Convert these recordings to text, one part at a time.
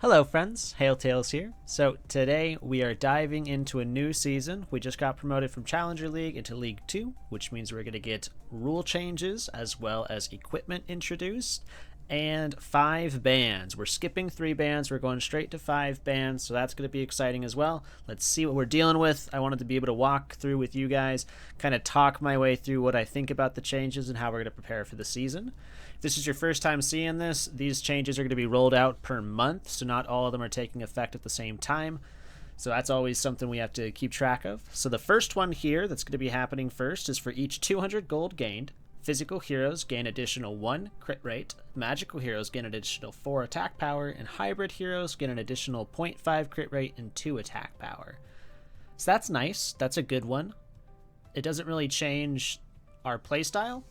Hello friends, Hail Tales here. So today we are diving into a new season. We just got promoted from Challenger League into League 2, which means we're going to get rule changes as well as equipment introduced and 5 bans. We're skipping 3 bans, we're going straight to 5 bans, so that's going to be exciting as well. Let's see what we're dealing with. I wanted to be able to walk through with you guys, kind of talk my way through what I think about the changes and how we're going to prepare for the season. If this is your first time seeing this, these changes are going to be rolled out per month, so not all of them are taking effect at the same time. So that's always something we have to keep track of. So the first one here that's going to be happening first is for each 200 gold gained, physical heroes gain additional 1 crit rate, magical heroes gain an additional 4 attack power, and hybrid heroes gain an additional 0.5 crit rate and 2 attack power. So that's nice. That's a good one. It doesn't really change our playstyle.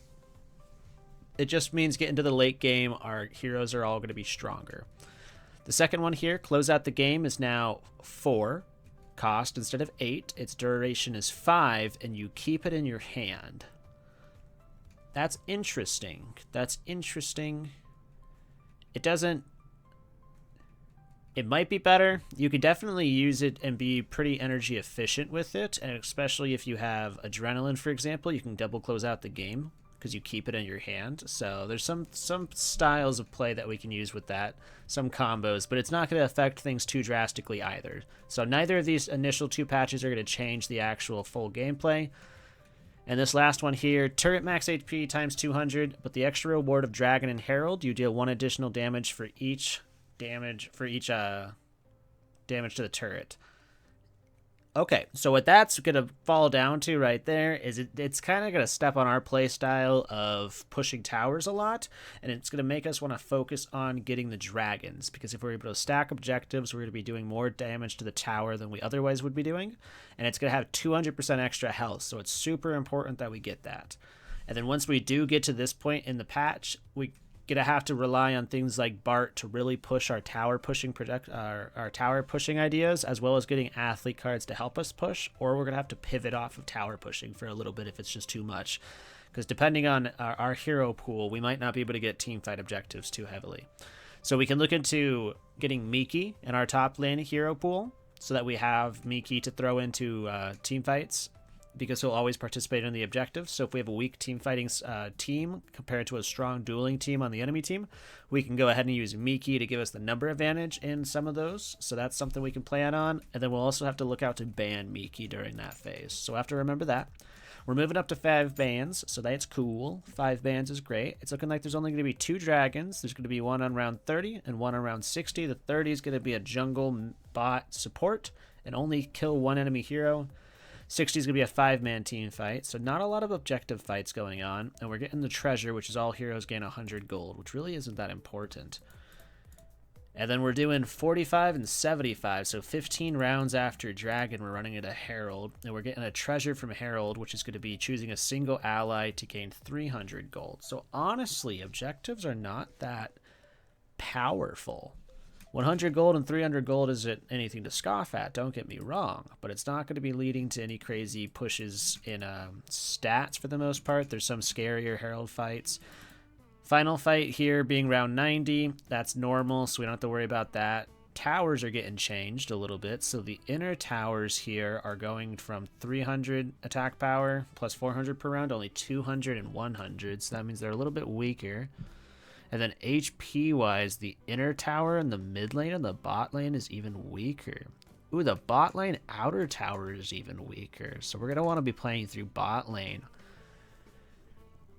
It just means getting to the late game, our heroes are all going to be stronger. The second one here, close out the game, is now 4 cost instead of 8. Its duration is 5, and you keep it in your hand. That's interesting. That's interesting. It doesn't... It might be better. You could definitely use it and be pretty energy efficient with it, and especially if you have adrenaline, for example, you can double close out the game because you keep it in your hand. So there's some styles of play that we can use with that, some combos, but it's not going to affect things too drastically either. So neither of these initial 2 patches are going to change the actual full gameplay. And this last one here, turret max HP times 200, but the extra reward of Dragon and Herald, you deal 1 additional damage for each damage to the turret. Okay, so what that's going to fall down to right there is it's kind of going to step on our play style of pushing towers a lot, and it's going to make us want to focus on getting the dragons, because if we're able to stack objectives, we're going to be doing more damage to the tower than we otherwise would be doing, and it's going to have 200% extra health, so it's super important that we get that. And then once we do get to this point in the patch, we gonna have to rely on things like Bart to really push our tower pushing our tower pushing ideas, as well as getting athlete cards to help us push, or we're gonna have to pivot off of tower pushing for a little bit if it's just too much, because depending on our hero pool, we might not be able to get team fight objectives too heavily. So we can look into getting Miki in our top lane hero pool so that we have Miki to throw into team fights, because he'll always participate in the objectives. So if we have a weak team fighting team compared to a strong dueling team on the enemy team, we can go ahead and use Miki to give us the number advantage in some of those. So that's something we can plan on. And then we'll also have to look out to ban Miki during that phase. So we'll have to remember that. We're moving up to 5 bans, so that's cool. 5 bans is great. It's looking like there's only going to be 2 dragons. There's going to be one on round 30 and one on round 60. The 30 is going to be a jungle bot support and only kill 1 enemy hero. 60 is going to be a 5-man team fight, so not a lot of objective fights going on, and we're getting the treasure, which is all heroes gain 100 gold, which really isn't that important. And then we're doing 45 and 75, so 15 rounds after Dragon, we're running into Herald, and we're getting a treasure from Herald, which is going to be choosing a single ally to gain 300 gold. So honestly, objectives are not that powerful. 100 gold and 300 gold isn't anything to scoff at, don't get me wrong, but it's not going to be leading to any crazy pushes in stats for the most part. There's some scarier Herald fights. Final fight here being round 90, that's normal, so we don't have to worry about that. Towers are getting changed a little bit, so the inner towers here are going from 300 attack power plus 400 per round, only 200 and 100, so that means they're a little bit weaker. And then HP-wise, the inner tower and the mid lane and the bot lane is even weaker. Ooh, the bot lane outer tower is even weaker. So we're going to want to be playing through bot lane.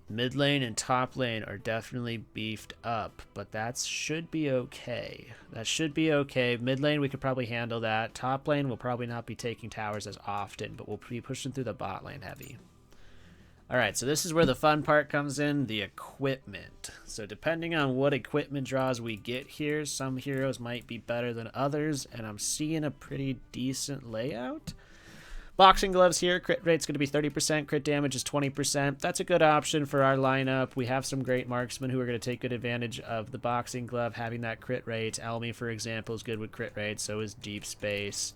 Mid lane and top lane are definitely beefed up, but that should be okay. That should be okay. Mid lane, we could probably handle that. Top lane, we'll probably not be taking towers as often, but we'll be pushing through the bot lane heavy. Alright, so this is where the fun part comes in, the equipment. So depending on what equipment draws we get here, some heroes might be better than others, and I'm seeing a pretty decent layout. Boxing gloves here, crit rate's going to be 30%, crit damage is 20%. That's a good option for our lineup. We have some great marksmen who are going to take good advantage of the boxing glove, having that crit rate. Elmi, for example, is good with crit rate, so is Deep Space.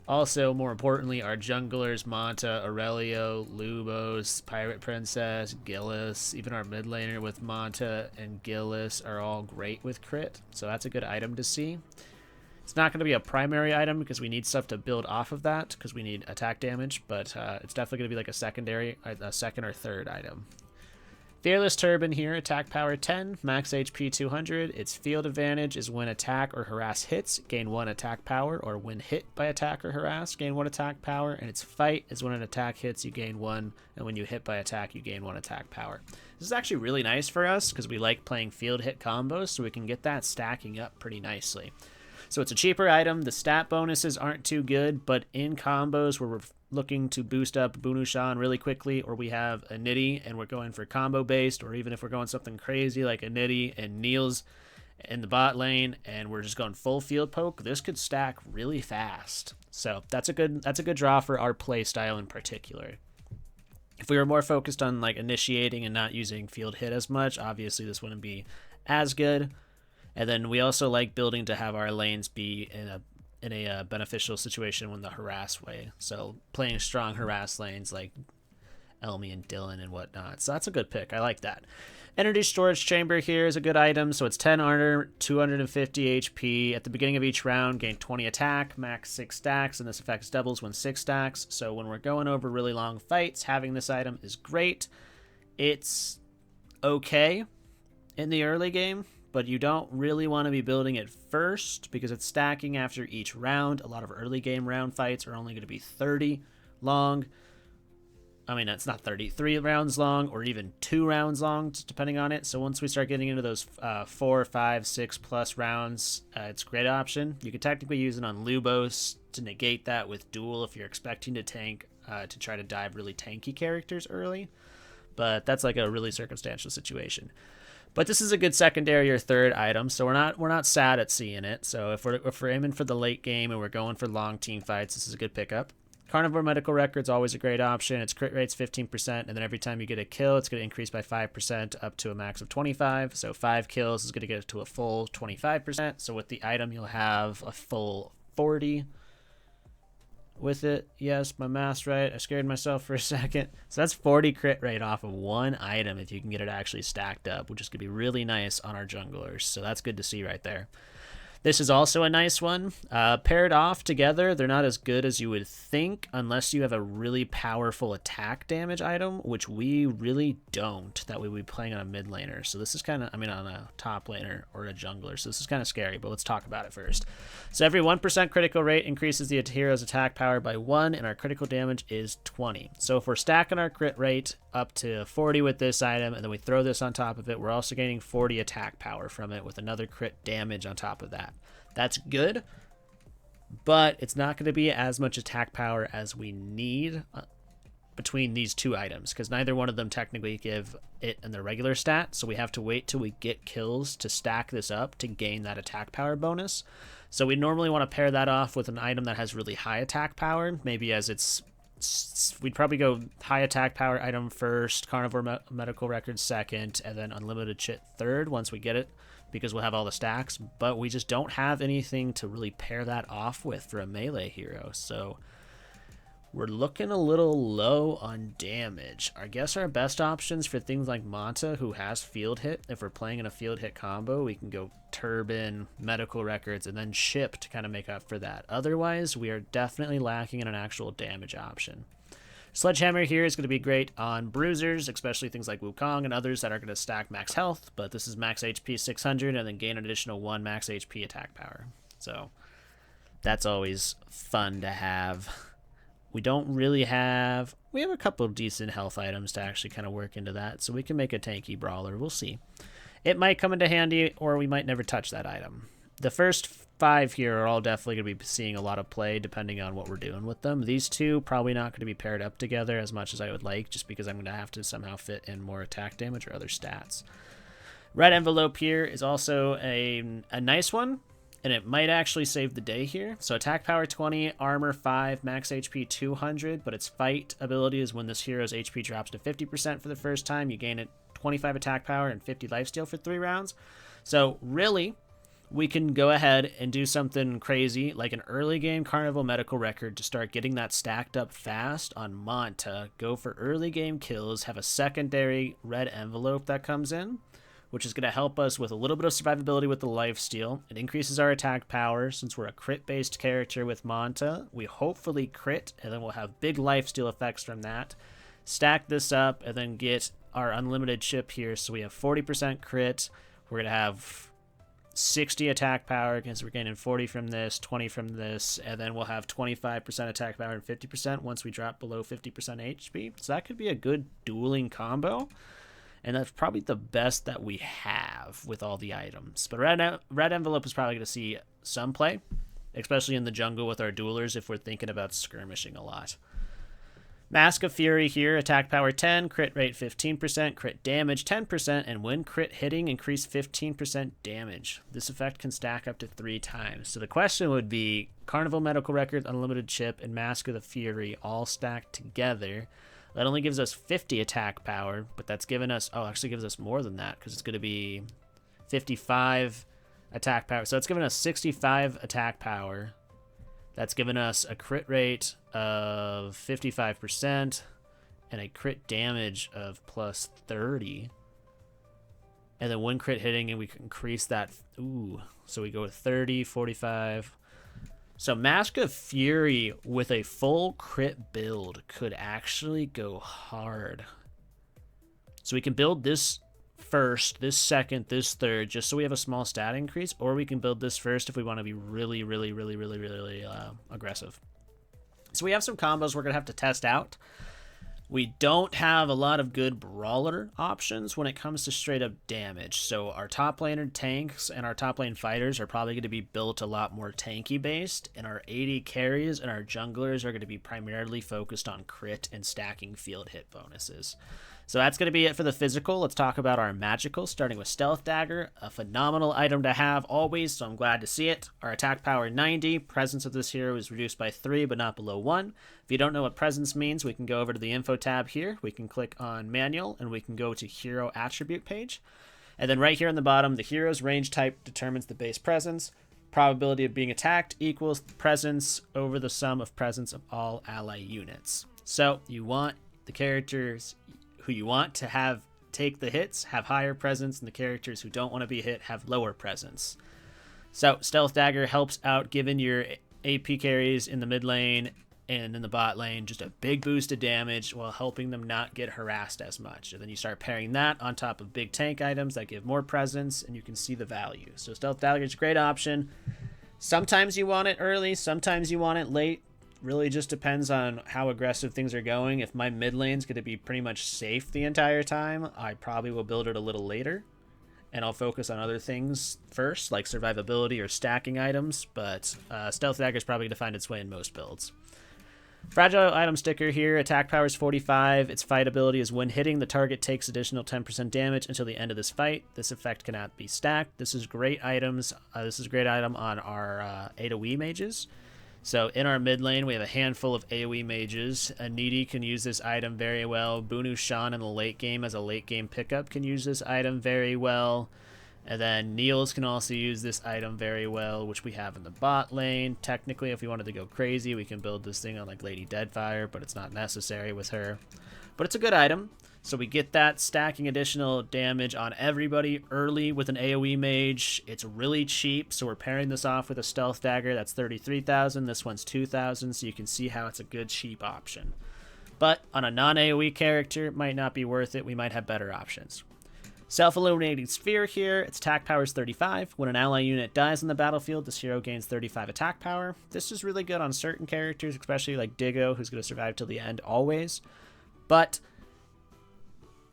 Also, more importantly, our junglers, Manta, Aurelio, Lubos, Pirate Princess, Gillis, even our mid laner with Manta and Gillis are all great with crit, so that's a good item to see. It's not going to be a primary item because we need stuff to build off of that because we need attack damage, but it's definitely going to be like a second or third item. Fearless Turban here, attack power 10, max HP 200. Its field advantage is when attack or harass hits, gain 1 attack power, or when hit by attack or harass, gain 1 attack power. And its fight is when an attack hits, you gain 1, and when you hit by attack, you gain 1 attack power. This is actually really nice for us because we like playing field hit combos, so we can get that stacking up pretty nicely. So it's a cheaper item. The stat bonuses aren't too good, but in combos where we're looking to boost up Bunushan really quickly, or we have a Nitty and we're going for combo based, or even if we're going something crazy like a Nitty and Niels in the bot lane and we're just going full field poke, this could stack really fast. So that's a good draw for our play style in particular. If we were more focused on like initiating and not using field hit as much, obviously this wouldn't be as good. And then we also like building to have our lanes be in a beneficial situation when the harass way. So playing strong harass lanes like Elmi and Dylan and whatnot. So that's a good pick. I like that. Energy Storage Chamber here is a good item. So it's 10 armor, 250 HP. At the beginning of each round, gain 20 attack, max 6 stacks, and this effect doubles when 6 stacks. So when we're going over really long fights, having this item is great. It's okay in the early game, but you don't really want to be building it first because it's stacking after each round. A lot of early game round fights are only going to be 30 long. I mean, it's not 33 rounds long or even 2 rounds long, depending on it. So once we start getting into those 4, 5, 6 plus rounds, it's a great option. You could technically use it on Lubos to negate that with Duel if you're expecting to tank to try to dive really tanky characters early. But that's like a really circumstantial situation. But this is a good secondary or third item, so we're not sad at seeing it. So if we're aiming for the late game and we're going for long team fights, this is a good pickup. Carnivore Medical Record's always a great option. Its crit rate's 15%, and then every time you get a kill, it's going to increase by 5% up to a max of 25. So 5 kills is going to get it to a full 25%. So with the item, you'll have a full 40 with it. Yes, my math's right. I scared myself for a second. So that's 40 crit rate off of one item if you can get it actually stacked up, which is going to be really nice on our junglers. So that's good to see right there. This is also a nice one. Paired off together, they're not as good as you would think unless you have a really powerful attack damage item, which we really don't. That way we'd be playing on a mid laner. So this is kind of, on a top laner or a jungler. So this is kind of scary, but let's talk about it first. So every 1% critical rate increases the hero's attack power by 1, and our critical damage is 20. So if we're stacking our crit rate up to 40 with this item, and then we throw this on top of it, we're also gaining 40 attack power from it with another crit damage on top of that. That's good, but it's not going to be as much attack power as we need between these two items, because neither one of them technically give it in their regular stat, so we have to wait till we get kills to stack this up to gain that attack power bonus. So we normally want to pair that off with an item that has really high attack power, maybe as it's we'd probably go high attack power item first, Carnivore Medical Record second, and then Unlimited Chit third once we get it, because we'll have all the stacks, but we just don't have anything to really pair that off with for a melee hero. So we're looking a little low on damage. I guess our best options for things like Manta, who has field hit, if we're playing in a field hit combo, we can go Turban, Medical Records, and then Ship to kind of make up for that. Otherwise, we are definitely lacking in an actual damage option. Sledgehammer here is going to be great on bruisers, especially things like Wukong and others that are going to stack max health, but this is max HP 600 and then gain an additional 1 max HP attack power. So that's always fun to have. We don't really have... We have a couple of decent health items to actually kind of work into that, so we can make a tanky brawler. We'll see. It might come into handy, or we might never touch that item. The first 5 here are all definitely going to be seeing a lot of play depending on what we're doing with them. These two probably not going to be paired up together as much as I would like, just because I'm going to have to somehow fit in more attack damage or other stats. Red Envelope here is also a nice one, and it might actually save the day here. So attack power 20, armor 5, max HP 200, but its fight ability is when this hero's HP drops to 50% for the first time, you gain it 25 attack power and 50 lifesteal for 3 rounds. So really, we can go ahead and do something crazy like an early game Carnival Medical Record to start getting that stacked up fast on Manta, go for early game kills, have a secondary red envelope that comes in, which is going to help us with a little bit of survivability with the lifesteal. It increases our attack power since we're a crit-based character with Manta. We hopefully crit, and then we'll have big lifesteal effects from that. Stack this up, and then get our unlimited chip here, so we have 40% crit. We're going to have 60 attack power because we're gaining 40 from this, 20 from this, and then we'll have 25% attack power and 50% once we drop below 50% HP. So that could be a good dueling combo, and that's probably the best that we have with all the items. But Red Envelope is probably going to see some play, especially in the jungle with our duelers if we're thinking about skirmishing a lot. Mask of Fury here, attack power 10, crit rate 15%, crit damage 10%, and when crit hitting, increase 15% damage. This effect can stack up to 3 times. So the question would be, Carnival Medical Record, Unlimited Chip, and Mask of the Fury all stacked together. That only gives us 50 attack power, but that's given us, actually gives us more than that, because it's going to be 55 attack power. So it's given us 65 attack power. That's given us a crit rate of 55% and a crit damage of plus 30. And then when crit hitting, and we can increase that. Ooh, so we go with 30, 45. So Mask of Fury with a full crit build could actually go hard. So we can build this first, this second, this third, just so we have a small stat increase, or we can build this first if we want to be really aggressive. So we have some combos we're going to have to test out. We don't have a lot of good brawler options when it comes to straight up damage. So our top laner tanks and our top lane fighters are probably going to be built a lot more tanky based, and our AD carries and our junglers are going to be primarily focused on crit and stacking field hit bonuses. So that's going to be it for the physical. Let's talk about our magical, starting with Stealth Dagger, a phenomenal item to have always, so I'm glad to see it. Our attack power 90, presence of this hero is reduced by 3, but not below 1. If you don't know what presence means, we can go over to the info tab here. We can click on manual, and we can go to hero attribute page. And then right here on the bottom, the hero's range type determines the base presence. Probability of being attacked equals presence over the sum of presence of all ally units. So you want the characters who you want to have take the hits have higher presence, and the characters who don't want to be hit have lower presence. So Stealth Dagger helps out giving your AP carries in the mid lane and in the bot lane just a big boost of damage while helping them not get harassed as much. And then you start pairing that on top of big tank items that give more presence, and you can see the value. So Stealth Dagger is a great option. Sometimes you want it early, sometimes you want it late. Really just depends on how aggressive things are going. If my mid lane's going to be pretty much safe the entire time, I probably will build it a little later, and I'll focus on other things first, like survivability or stacking items, but Stealth Dagger is probably going to find its way in most builds. Fragile item sticker here, attack power is 45. Its fight ability is when hitting, the target takes additional 10% damage until the end of this fight. This effect cannot be stacked. This is great items. This is a great item on our AoE mages. So in our mid lane, we have a handful of AoE mages. A Needy can use this item very well. Bunu Shan in the late game as a late game pickup can use this item very well. And then Niels can also use this item very well, which we have in the bot lane. Technically, if we wanted to go crazy, we can build this thing on like Lady Deadfire, but it's not necessary with her. But it's a good item. So we get that stacking additional damage on everybody early with an AoE mage. It's really cheap, so we're pairing this off with a Stealth Dagger. That's 33,000. This one's 2,000, so you can see how it's a good cheap option. But on a non-AoE character, it might not be worth it. We might have better options. Self-Illuminating Sphere here. Its attack power is 35. When an ally unit dies on the battlefield, this hero gains 35 attack power. This is really good on certain characters, especially like Diggo, who's going to survive till the end always. But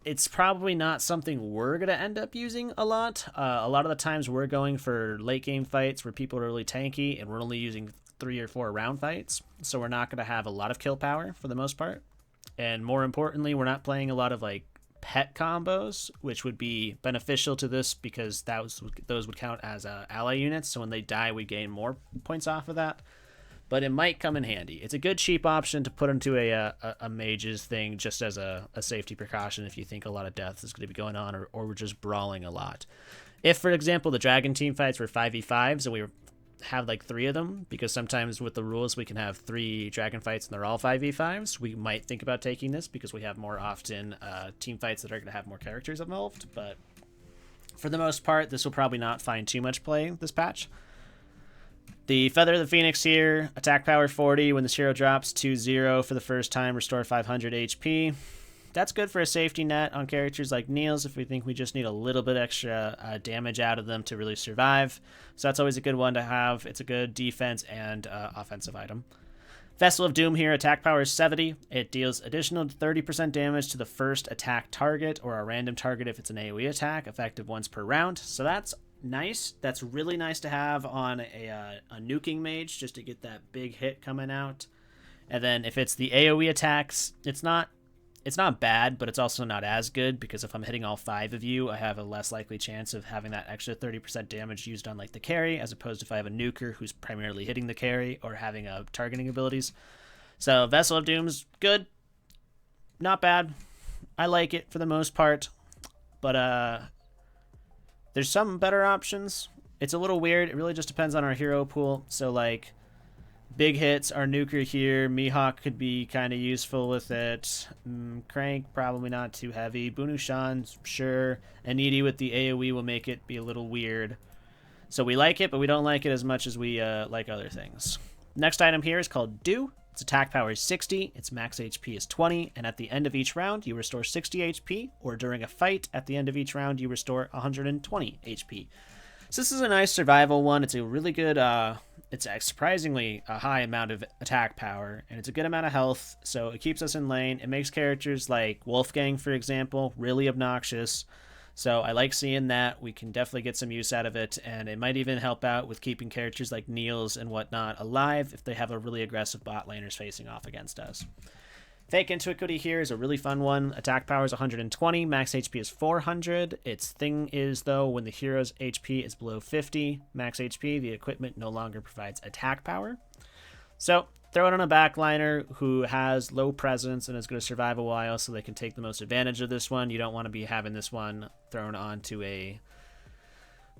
it's probably not something we're going to end up using a lot. A lot of the times we're going for late game fights where people are really tanky and we're only using 3 or 4 round fights. So we're not going to have a lot of kill power for the most part. And more importantly, we're not playing a lot of like pet combos, which would be beneficial to this because those would count as ally units. So when they die, we gain more points off of that. But it might come in handy. It's a good cheap option to put into a mage's thing just as a safety precaution if you think a lot of death is going to be going on or we're just brawling a lot. If, for example, the dragon team fights were 5v5s and we have like 3 of them, because sometimes with the rules we can have 3 dragon fights and they're all 5v5s, we might think about taking this because we have more often team fights that are going to have more characters involved. But For the most part, this will probably not find too much play this patch. The Feather of the Phoenix here, attack power 40. When this hero drops 2-0 for the first time, restore 500 HP. That's good for a safety net on characters like Niels if we think we just need a little bit extra damage out of them to really survive. So that's always a good one to have. It's a good defense and offensive item. Vessel of Doom here, attack power is 70. It deals additional 30% damage to the first attack target or a random target if it's an AoE attack, effective once per round. So that's nice. That's really nice to have on a nuking mage just to get that big hit coming out. And then if it's the AoE attacks, it's not bad, but it's also not as good because if I'm hitting all 5 of you, I have a less likely chance of having that extra 30% damage used on like the carry, as opposed to if I have a nuker who's primarily hitting the carry or having targeting abilities. So Vessel of Doom's good, not bad. I like it for the most part, but there's some better options. It's a little weird. It really just depends on our hero pool. So like big hits, our nuker here. Mihawk could be kind of useful with it. Crank, probably not too heavy. Bunushan, sure. Anidi with the AoE will make it be a little weird. So we like it, but we don't like it as much as we like other things. Next item here is called Dew. Its attack power is 60, its max HP is 20, and at the end of each round, you restore 60 HP, or during a fight, at the end of each round, you restore 120 HP. So this is a nice survival one. It's a really good, it's a surprisingly a high amount of attack power, and it's a good amount of health, so it keeps us in lane. It makes characters like Wolfgang, for example, really obnoxious. So I like seeing that. We can definitely get some use out of it, and it might even help out with keeping characters like Niels and whatnot alive if they have a really aggressive bot laners facing off against us. Fake Antiquity here is a really fun one. Attack power is 120, max HP is 400. Its thing is, though, when the hero's HP is below 50 max HP, the equipment no longer provides attack power. So throw it on a backliner who has low presence and is going to survive a while so they can take the most advantage of this one. You don't want to be having this one thrown onto a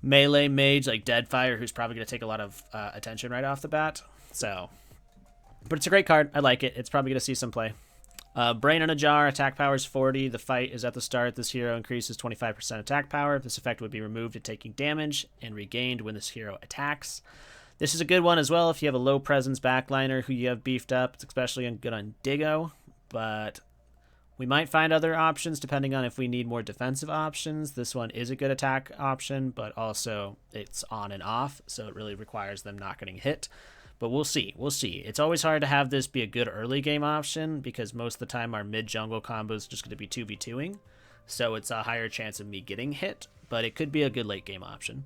melee mage like Deadfire, who's probably going to take a lot of attention right off the bat. So, but it's a great card. I like it. It's probably going to see some play. Brain in a Jar, attack power is 40. The fight is at the start. This hero increases 25% attack power. This effect would be removed at taking damage and regained when this hero attacks. This is a good one as well if you have a low presence backliner who you have beefed up. It's especially good on Diggo, but we might find other options depending on if we need more defensive options. This one is a good attack option, but also it's on and off, so it really requires them not getting hit. But we'll see. We'll see. It's always hard to have this be a good early game option because most of the time our mid-jungle combo is just going to be 2v2ing. So it's a higher chance of me getting hit, but it could be a good late game option.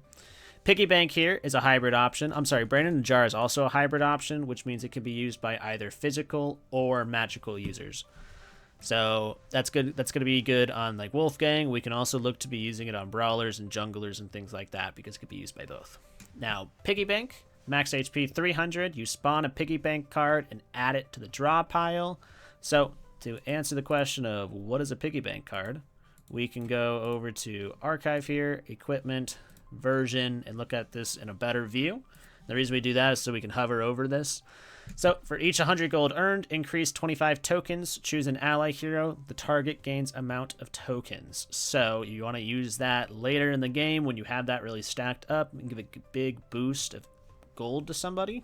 Piggy Bank here is a hybrid option. I'm sorry, Brain in a Jar is also a hybrid option, which means it can be used by either physical or magical users. So that's good. That's going to be good on like Wolfgang. We can also look to be using it on brawlers and junglers and things like that because it could be used by both. Now, Piggy Bank. Max HP 300, you spawn a piggy bank card and add it to the draw pile. So to answer the question of what is a piggy bank card, we can go over to archive here, equipment, version, and look at this in a better view. The reason we do that is so we can hover over this. So for each 100 gold earned, increase 25 tokens, choose an ally hero, the target gains amount of tokens. So you want to use that later in the game when you have that really stacked up and give it a big boost of gold to somebody.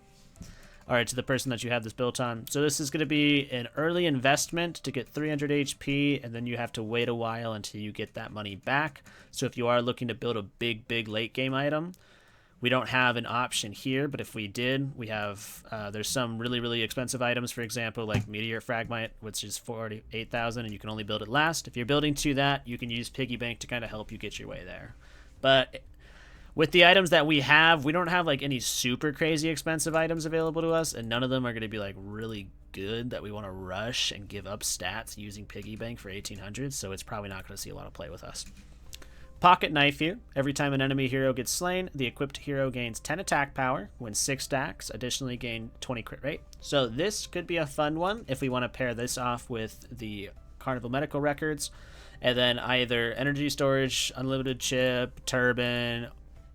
All right, to the person that you have this built on. So this is going to be an early investment to get 300 HP, and then you have to wait a while until you get that money back. So if you are looking to build a big late game item, we don't have an option here, but if we did, we have, there's some really expensive items, for example, like Meteor Fragmite, which is 48,000, and you can only build it last. If you're building to that, you can use Piggy Bank to kind of help you get your way there. But with the items that we don't have like any super crazy expensive items available to us, and none of them are going to be like really good that we want to rush and give up stats using Piggy Bank for 1800, so it's probably not going to see a lot of play with us. Pocket Knife here. Every time an enemy hero gets slain, the equipped hero gains 10 attack power. When 6 stacks, additionally gain 20 crit rate. So this could be a fun one if we want to pair this off with the Carnival Medical Records, and then either Energy Storage, Unlimited Chip, Turban,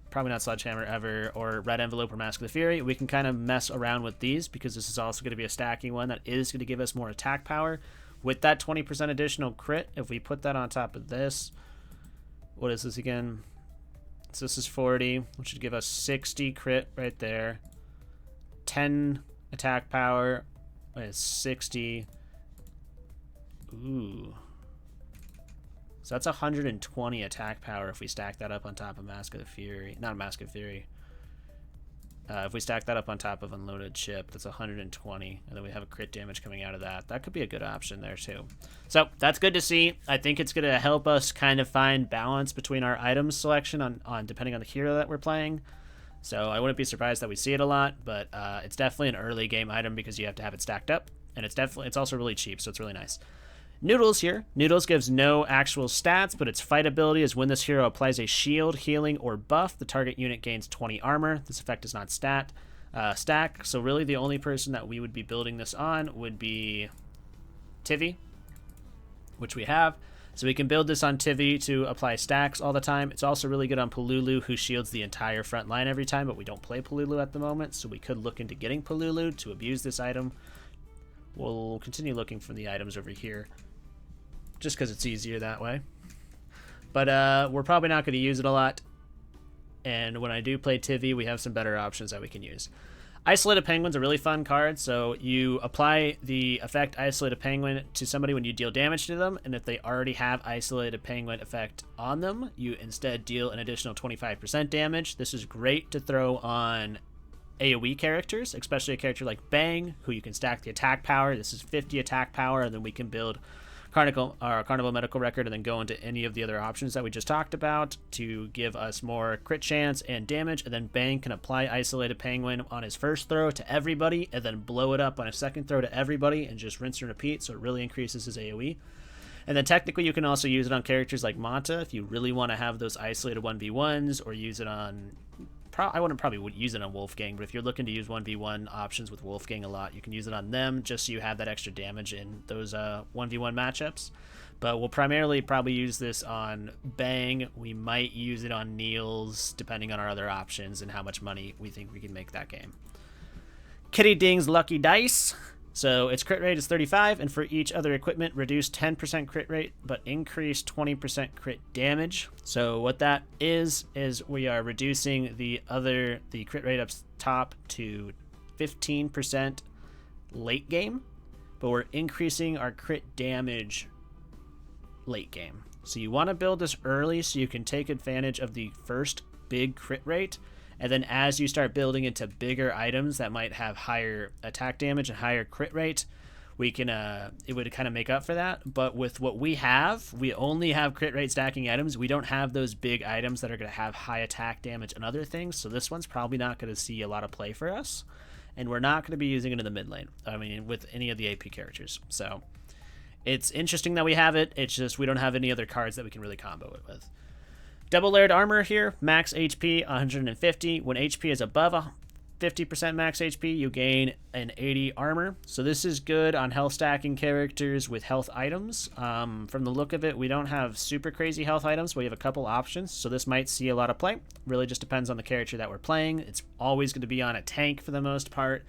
probably not Sledgehammer ever, or Red Envelope or Mask of the Fury. We can kind of mess around with these because this is also going to be a stacking one that is going to give us more attack power. With that 20% additional crit, if we put that on top of this, what is this again? So this is 40, which would give us 60 crit right there. 10 attack power is 60. Ooh. So that's 120 attack power if we stack that up on top of Mask of the Fury. Not Mask of Fury. If we stack that up on top of Unloaded Chip, that's 120. And then we have a crit damage coming out of that. That could be a good option there too. So that's good to see. I think it's going to help us kind of find balance between our item selection on depending on the hero that we're playing. So I wouldn't be surprised that we see it a lot, but it's definitely an early game item because you have to have it stacked up. And it's also really cheap, so it's really nice. Noodles here. Noodles gives no actual stats, but its fight ability is when this hero applies a shield, healing, or buff, the target unit gains 20 armor. This effect is not stack. So really the only person that we would be building this on would be Tivy, which we have. So we can build this on Tivy to apply stacks all the time. It's also really good on Polulu, who shields the entire front line every time, but we don't play Polulu at the moment, so we could look into getting Polulu to abuse this item. We'll continue looking for the items over here, just because it's easier that way. But we're probably not going to use it a lot. And when I do play Tivy, we have some better options that we can use. Isolated Penguin's a really fun card. So you apply the effect Isolated Penguin to somebody when you deal damage to them. And if they already have Isolated Penguin effect on them, you instead deal an additional 25% damage. This is great to throw on AoE characters, especially a character like Bang, who you can stack the attack power. This is 50 attack power, and then we can build Carnival Medical Record and then go into any of the other options that we just talked about to give us more crit chance and damage. And then Bang can apply Isolated Penguin on his first throw to everybody and then blow it up on his second throw to everybody and just rinse and repeat, so it really increases his AoE. And then technically you can also use it on characters like Manta if you really want to have those isolated 1v1s, or use it on... I wouldn't probably use it on Wolfgang, but if you're looking to use 1v1 options with Wolfgang a lot, you can use it on them just so you have that extra damage in those 1v1 matchups. But we'll primarily probably use this on Bang. We might use it on Niels, depending on our other options and how much money we think we can make that game. Kitty Ding's Lucky Dice. So its crit rate is 35, and for each other equipment, reduce 10% crit rate, but increase 20% crit damage. So what that is we are reducing the crit rate up top to 15% late game, but we're increasing our crit damage late game. So you want to build this early so you can take advantage of the first big crit rate. And then as you start building into bigger items that might have higher attack damage and higher crit rate, we can it would kind of make up for that. But with what we have, we only have crit rate stacking items. We don't have those big items that are going to have high attack damage and other things. So this one's probably not going to see a lot of play for us. And we're not going to be using it in the mid lane. I mean, with any of the AP characters. So it's interesting that we have it. It's just we don't have any other cards that we can really combo it with. Double layered armor here, max HP 150. When HP is above 50% max HP, you gain an 80 armor. So this is good on health stacking characters with health items. From the look of it, we don't have super crazy health items, but we have a couple options. So this might see a lot of play. Really just depends on the character that we're playing. It's always going to be on a tank for the most part.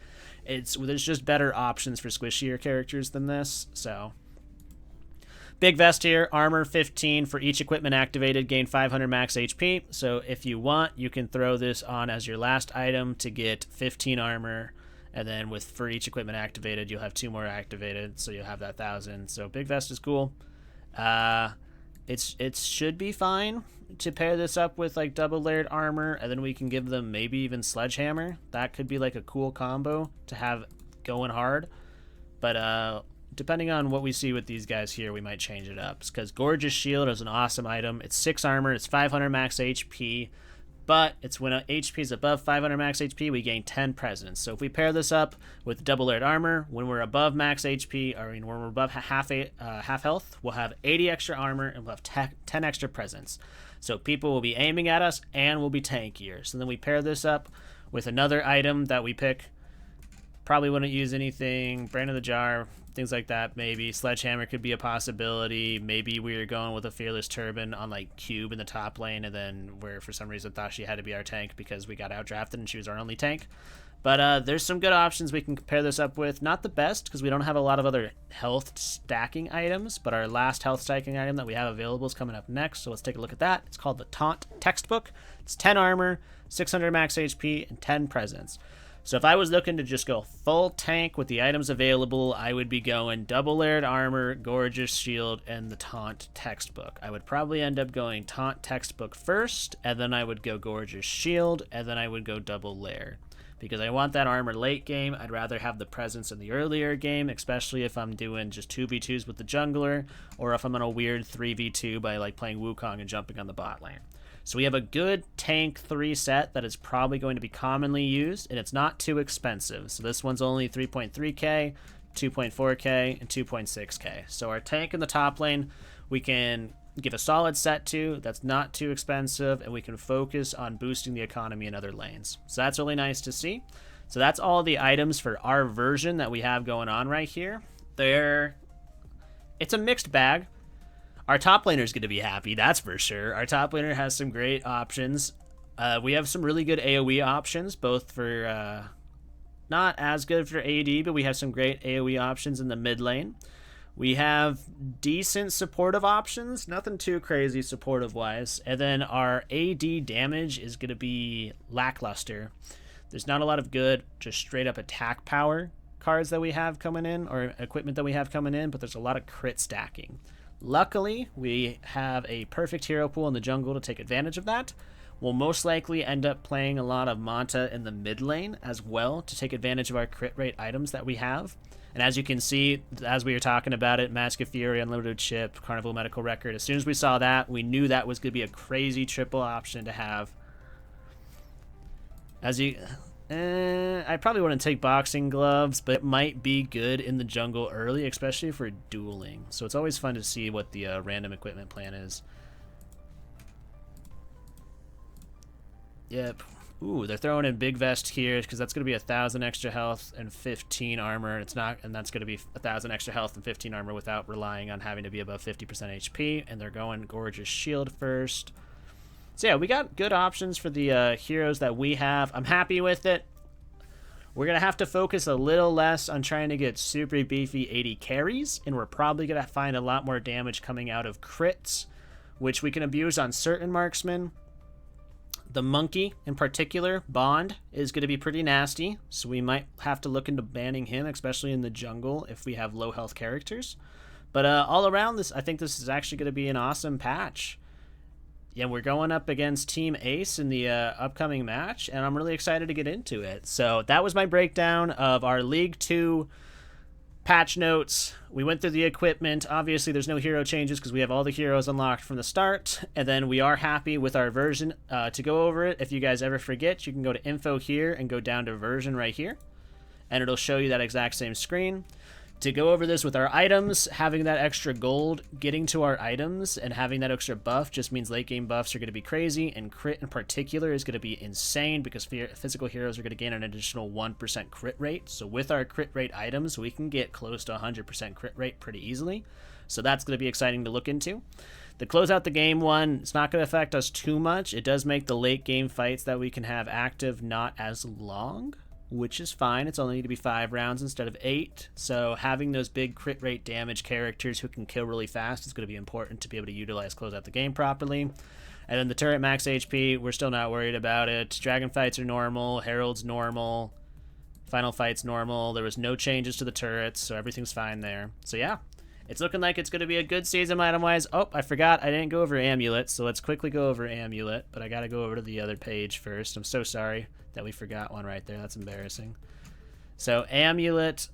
There's just better options for squishier characters than this, so... Big vest here, armor 15 for each equipment activated, gain 500 max HP. So if you want, you can throw this on as your last item to get 15 armor. And then for each equipment activated, you'll have 2 more activated, so you'll have that 1,000. So big vest is cool. It should be fine to pair this up with like double layered armor, and then we can give them maybe even sledgehammer. That could be like a cool combo to have going hard. But depending on what we see with these guys here, we might change it up. Because Gorgeous Shield is an awesome item. It's 6 armor, it's 500 max HP, but it's when HP is above 500 max HP, we gain 10 presence. So if we pair this up with double layered armor, when we're above max HP, when we're above half health, we'll have 80 extra armor and we'll have 10 extra presence. So people will be aiming at us and we'll be tankier. So then we pair this up with another item that we pick. Probably wouldn't use anything, Brand of the Jar, things like that. Maybe Sledgehammer could be a possibility. Maybe we are going with a Fearless Turban on like Cube in the top lane, and then where for some reason thought she had to be our tank because we got outdrafted and she was our only tank. But there's some good options we can compare this up with. Not the best, because we don't have a lot of other health stacking items, but our last health stacking item that we have available is coming up next, so let's take a look at that. It's called the Taunt Textbook. It's 10 armor, 600 max HP, and 10 presence. So if I was looking to just go full tank with the items available, I would be going double layered armor, gorgeous shield, and the Taunt Textbook. I would probably end up going Taunt Textbook first, and then I would go gorgeous shield, and then I would go double layer. Because I want that armor late game. I'd rather have the presence in the earlier game, especially if I'm doing just 2v2s with the jungler, or if I'm on a weird 3v2 by like playing Wukong and jumping on the bot lane. So we have a good tank 3 set that is probably going to be commonly used, and it's not too expensive. So this one's only 3.3k, 2.4k, and 2.6k. So our tank in the top lane, we can give a solid set to that's not too expensive, and we can focus on boosting the economy in other lanes. So that's really nice to see. So that's all the items for our version that we have going on right here. It's a mixed bag. Our top laner is going to be happy, that's for sure. Our top laner has some great options. We have some really good AoE options, both for not as good for AD, but we have some great AoE options in the mid lane. We have decent supportive options, nothing too crazy supportive-wise. And then our AD damage is going to be lackluster. There's not a lot of good, just straight-up attack power cards that we have coming in, or equipment that we have coming in, but there's a lot of crit stacking. Luckily, we have a perfect hero pool in the jungle to take advantage of that. We'll most likely end up playing a lot of Manta in the mid lane as well to take advantage of our crit rate items that we have. And as you can see, as we were talking about it, Mask of Fury, Unlimited Chip, Carnival Medical Record, as soon as we saw that, we knew that was going to be a crazy triple option to have. I probably wouldn't take Boxing Gloves, but it might be good in the jungle early, especially for dueling. So it's always fun to see what the random equipment plan is. Yep. Ooh, they're throwing in Big Vest here because that's going to be 1,000 extra health and 15 armor. It's not, and that's going to be 1,000 extra health and 15 armor without relying on having to be above 50% HP. And they're going Gorgeous Shield first. So yeah, we got good options for the heroes that we have. I'm happy with it. We're going to have to focus a little less on trying to get super beefy 80 carries, and we're probably going to find a lot more damage coming out of crits, which we can abuse on certain marksmen. The monkey, in particular, Bond, is going to be pretty nasty, so we might have to look into banning him, especially in the jungle, if we have low health characters. But all around this, I think this is actually going to be an awesome patch. Yeah, we're going up against Team Ace in the upcoming match, and I'm really excited to get into it. So that was my breakdown of our League 2 patch notes. We went through the equipment. Obviously, there's no hero changes because we have all the heroes unlocked from the start. And then we are happy with our version. To go over it, if you guys ever forget, you can go to info here and go down to version right here. And it'll show you that exact same screen. To go over this with our items, having that extra gold, getting to our items, and having that extra buff just means late game buffs are going to be crazy, and crit in particular is going to be insane because physical heroes are going to gain an additional 1% crit rate. So with our crit rate items, we can get close to 100% crit rate pretty easily. So that's going to be exciting to look into. The close out the game one, it's not going to affect us too much. It does make the late game fights that we can have active not as long, which is fine. It's only going to be 5 rounds instead of 8. So having those big crit rate damage characters who can kill really fast is going to be important to be able to utilize close out the game properly. And then the turret max HP, we're still not worried about it. Dragon fights are normal. Herald's normal. Final fight's normal. There was no changes to the turrets, so everything's fine there. So yeah, it's looking like it's going to be a good season item-wise. Oh, I forgot. I didn't go over Amulet, so let's quickly go over Amulet. But I got to go over to the other page first. I'm so sorry that we forgot one right there. That's embarrassing. So Amulet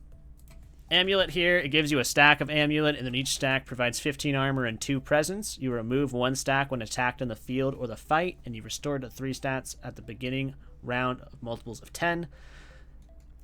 here, it gives you a stack of Amulet, and then each stack provides 15 armor and 2 presence. You remove 1 stack when attacked in the field or the fight, and you restore to 3 stats at the beginning round of multiples of 10.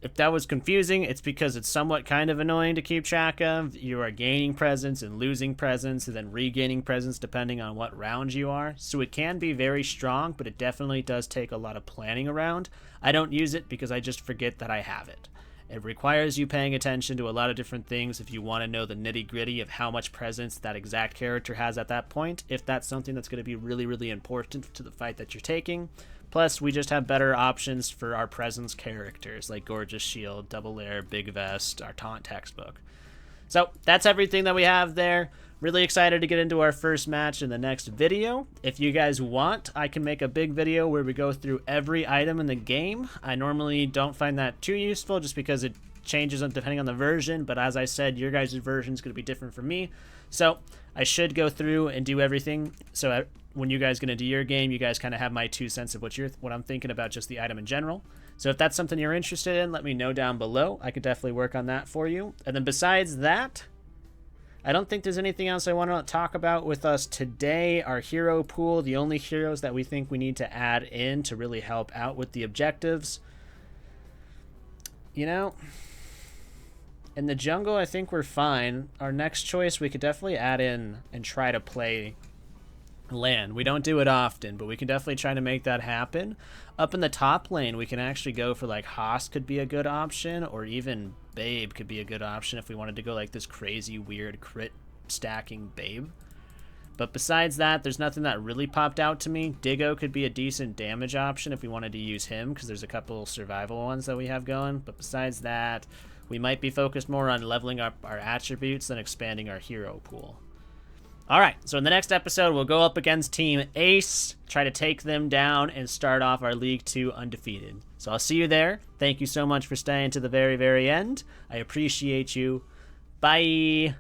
If that was confusing, it's because it's somewhat kind of annoying to keep track of. You are gaining presence and losing presence and then regaining presence depending on what round you are. So it can be very strong, but it definitely does take a lot of planning around. I don't use it because I just forget that I have it. It requires you paying attention to a lot of different things if you want to know the nitty-gritty of how much presence that exact character has at that point, if that's something that's going to be really, really important to the fight that you're taking. Plus, we just have better options for our presence characters, like Gorgeous Shield, Double Air, Big Vest, our Taunt textbook. So that's everything that we have there. Really excited to get into our first match in the next video. If you guys want, I can make a big video where we go through every item in the game. I normally don't find that too useful just because it changes depending on the version, but as I said, your guys' version is going to be different from me. So I should go through and do everything. So when you guys get into your game, you guys kind of have my 2 cents of what I'm thinking about just the item in general. So if that's something you're interested in, let me know down below. I could definitely work on that for you. And then besides that, I don't think there's anything else I want to talk about with us today. Our hero pool, the only heroes that we think we need to add in to really help out with the objectives. You know, in the jungle, I think we're fine. Our next choice, we could definitely add in and try to play land. We don't do it often, but we can definitely try to make that happen. Up in the top lane, we can actually go for like Haas could be a good option, or even Babe could be a good option if we wanted to go like this crazy weird crit stacking Babe. But besides that, there's nothing that really popped out to me. Diggo could be a decent damage option if we wanted to use him, because there's a couple survival ones that we have going. But besides that, we might be focused more on leveling up our attributes than expanding our hero pool. Alright, so in the next episode, we'll go up against Team Ace, try to take them down, and start off our League 2 undefeated. So I'll see you there. Thank you so much for staying to the very, very end. I appreciate you. Bye!